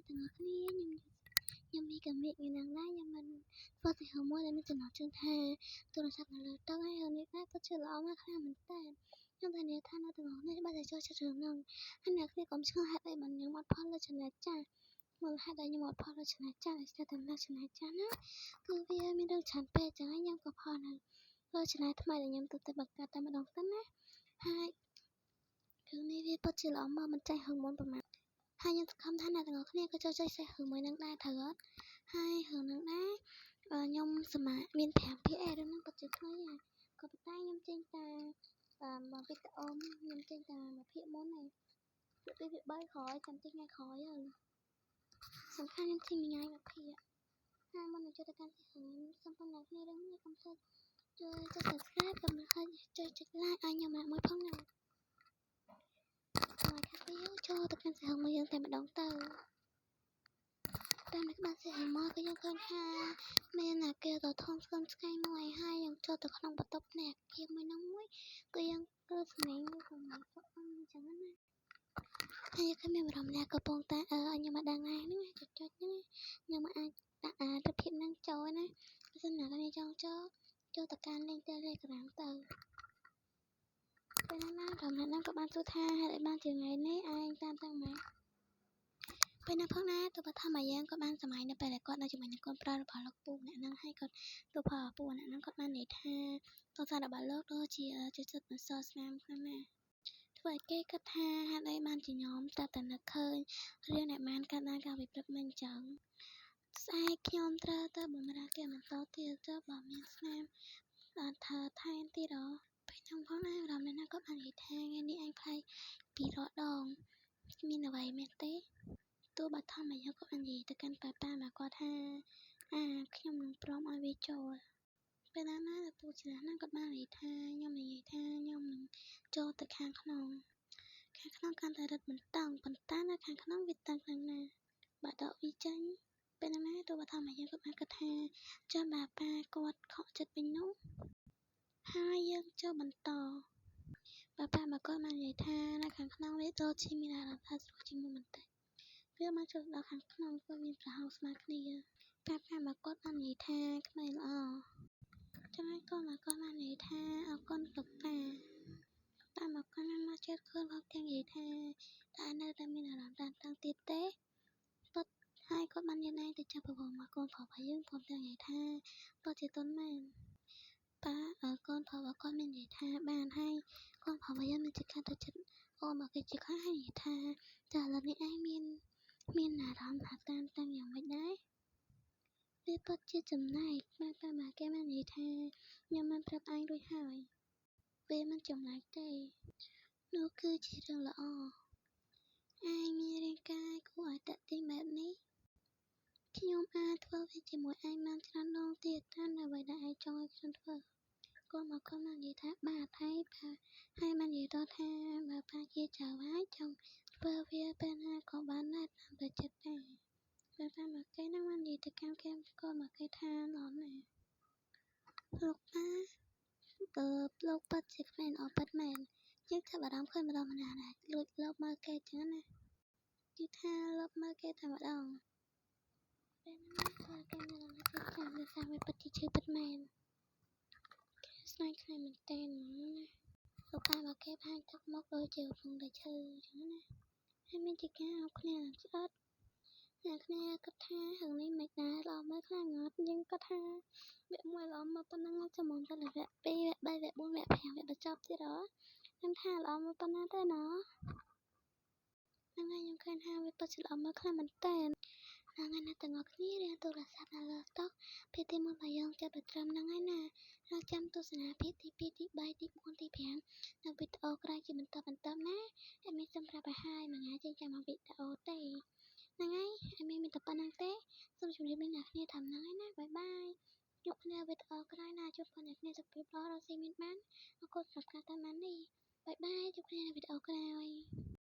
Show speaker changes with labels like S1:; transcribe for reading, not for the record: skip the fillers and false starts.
S1: ទាំងអស់គ្នាខ្ញុំមានកាមេថ្ងៃហ្នឹងដែរខ្ញុំមិនធ្វើតែរឿងមួយដែលមានចំណងជើងថាទូរស័ព្ទនៅលើតុហើយរឿងនេះដែរពិតជាល្អណាស់ខ្លាំងមែនតើខ្ញុំធានាថាអ្នកទាំងអស់គ្នាបានតែចូលចិត្តរឿងហ្នឹងហើយអ្នកគ្នាកុំឆ្ងល់ហេតុអីបានខ្ញុំអត់ផលលើ channel ចាស់មូលហេតុដែលខ្ញុំអត់ផលលើ channel ចាស់តែតាមលើ channel ចាស់ណាគឺវាមានរឿងច្រើនពេកចឹងហើយខ្ញុំក៏ផលនៅលើ channel ថ្មីដែលខ្ញុំទៅបង្កើតតែម្ដងទៅណាហើយរឿងនេះវាពិតជាល្អមកមិនចាញ់រឿងមុនប្រហែលហើយខ្ញុំសង្ឃឹមថាអ្នកទាំងអស់គ្នាក៏ចូលចិត្តសេះរឿងមួយហ្នឹងដែរត្រូវអត់ហើយរឿងហ្នឹងដែរខ្ញុំសម្រាប់មាន5ភាគឯរឿងហ្នឹងពិតជាខ្លីហ่ะក៏ប៉ុន្តែខ្ញុំចេញតែមកវីដេអូខ្ញុំចេញតែមួយភាគមុនឯងភាគ2ភាគ3ក្រោយចាំចេញថ្ងៃក្រោយហើយសំខាន់ខ្ញុំចេញមួយថ្ងៃមួយភាគហើយមុននឹងចូលទៅកាន់រឿងខ្ញុំសូមបងប្អូនគ្នារឿងនេះកុំភ្លេចជួយចុច subscribe កុំភ្លេចជួយចុច like ឲ្យខ្ញុំមួយផងណាហើយខាងពីចូលទៅកាន់រឿងមួយយើងតែម្ដងទៅតាមនេះបានសេះមកក៏យើងឃើញថាមានអាគារដ៏ធំស្កឹមស្កៃមួយហើយយើងចូលទៅក្នុងបន្ទប់នៃអាគារមួយហ្នឹងមួយក៏យើងគឺសម្លេងមួយសម្លេងសុខអញ្ចឹងណាហើយខ្ញុំមានអារម្មណ៍ថាកំពុងតែខ្ញុំមកដឹងហើយហ្នឹងចុចហ្នឹងខ្ញុំអាចដាក់រូបភាពហ្នឹងចូលណាបើសិនណាអ្នកចង់ចូលទៅកាន់ link Telegram ទៅពេលណារំលឹកហ្នឹងក៏បានសួរថាហេតុអីបានជាថ្ងៃនេះឯងតាមតាំងម៉េចពេលណាផងណាទៅបឋមយ៉ាងក៏បានសម័យនៅពេលដែលគាត់នៅជាមួយនឹងកូនប្រុសរបស់លោកពូអ្នកហ្នឹងហើយគាត់លោកផពូអ្នកហ្នឹងគាត់បាននិយាយថាទស្សនៈរបស់លោកដូចជាចិត្តមិនសល់ស្នាមខ្លាំងណាស់ធ្វើឲ្យគេគិតថាហេតុអីបានជាខ្ញុំតែនឹកឃើញរឿងអ្នកបានកាលណាកាលពីព្រឹកមិញអញ្ចឹងស្អែកខ្ញុំត្រូវទៅបំរើគេបន្តទៀតទៅបើមានស្នាមបានធ្វើថែមទៀតពេលហ្នឹងផងណារំលឹកណាគាត់បាននិយាយថាថ្ងៃនេះអញផ្លែកពីរដងមានអ្វីមែនទេទោះបឋមយ៉ាងគាត់បាននិយាយទៅកាន់ប៉ាមកគាត់ថាខ្ញុំនឹងព្រមឲ្យវាចូលពេលណាពូឆ្នាំហ្នឹងគាត់បាននិយាយថាខ្ញុំនិយាយថាខ្ញុំនឹងចូលទៅខាងក្នុងកាន់តែរឹតបន្តឹងប៉ុន្តែនៅខាងក្នុងវាតឹងខ្លាំងណាស់បើដកវាចេញពេលណាទោះបឋមយ៉ាងគាត់បានគិតថាចាំបើប៉ាគាត់ខកចិត្តវិញនោះហើយយើងចូលបន្តប៉ាមកគាត់បាននិយាយថានៅខាងក្នុងវាដូចជាមានអារម្មណ៍ថាស្រួលជាងមុនបន្តិចវាមកចូលដល់ខាងក្នុងក៏មានប្រហោងស្មើគ្នាប៉ាមកគាត់បាននិយាយថាក្មេងល្អចឹងហើយក៏មកគាត់បាននិយាយថាអរគុណលោកតាមកគាត់បានមកជិតខ្លួនគាត់ទាំងនិយាយថាតើនៅតែមានអារម្មណ៍តានតឹងទៀតទេពិតហើយគាត់បានញ៉ាំឯងទៅចាប់ប្រវោមកកូនប្រុសរបស់យើងព្រមទាំងនិយាយថាពិតជាទុនមែនប៉ាកូនប្រុសរបស់គាត់មាននិយាយថាបានហើយកូនប្រុសរបស់យើងមានចិត្តខាត់ទៅចិត្តអូមកគេជាគាត់ហើយនិយាយថាតើឥឡូវនេះឯងមានអារម្មណ៍ថាតានតឹងយ៉ាងម៉េចដែរវាពិតជាចំណែកប៉ាមកគេបាននិយាយថាខ្ញុំបានប្រាប់ឯងរួចហើយវាមិនចំណែកទេនោះគឺជារឿងល្អឯងមានរាងកាយគួរឲ្យតាក់ទាញបែបនេះខ្ញុំអាចធ្វើវាជាមួយឯងបានច្រើនដងទៀតតាមអ្វីដែលឯងចង់ឲ្យខ្ញុំធ្វើកូនមកគាត់បាននិយាយថាបាទហើយបាននិយាយតថាបើប៉ាជាចៅហើយចង់ធ្វើវាពេលណាក៏បានដែរតាមតែចិត្តដែរប៉ាមកគេនឹងបាននិយាយទៅកាន់គេក៏មកគេថាល្អណាស់លោកប៉ាលោកពិតជាក្មេងល្អពិតមែនយើងចាប់អារម្មណ៍ឃើញម្ដងម្នាដែរលួចលោកមើលគេចឹងណាគឺថាលោកមើលគេតែម្ដងពេលណាធ្វើគេនៅលើគេចាំវាសាវាពិតជាឈឺពិតមែនគេស្នាញ់ខ្លាំងមែនតើណាលោកប៉ាមកគេផាញ់ទឹកមកដូចជាកំពុងតែឈឺចឹងណាហើយមានជាការអោបគ្នាឆ្អឹតអ្នកគ្នាគិតថារឿងនេះមិនដែរល្អមើលខ្លាំងអត់យើងគិតថាវគ្គ1ល្អមើលប៉ុណ្ណឹងចាំមកទៅវគ្គ2វគ្គ3វគ្គ4វគ្គ5វគ្គបញ្ចប់ទៀតខ្ញុំថាល្អមើលប៉ុណ្ណាទេណហ្នឹងហើយខ្ញុំឃើញថាវាពិតជាល្អមើលខ្លាំងមែនតើហ្នឹងហើយអ្នកទាំងអស់គ្នារៀនទូរស័ព្ទនៅលើតុភាគទី1របស់យើងចាប់ទៅត្រឹមហ្នឹងហើយណាเราចាំទស្សនាភាគទី2ទី3ទី4ទី5នៅវីដេអូក្រោយជាបន្តណាហើយមានសម្រាប់ឲ្យហើយមួយថ្ងៃចេញចាំមកវីដេអូទេហ្នឹងហើយមានតែប៉ុណ្្នឹងទេសូមជម្រាបលាអ្នកគ្នាថាហ្នឹងហើយណាបាយបាយជួបគ្នាវីដេអូក្រោយណាជួបគ្នាសុខភាពល្អរកស៊ីមានបានអរគុណសម្រាប់ការតាមដាននេះបាយបាយជួបគ្នានៅវីដេអូក្រោយ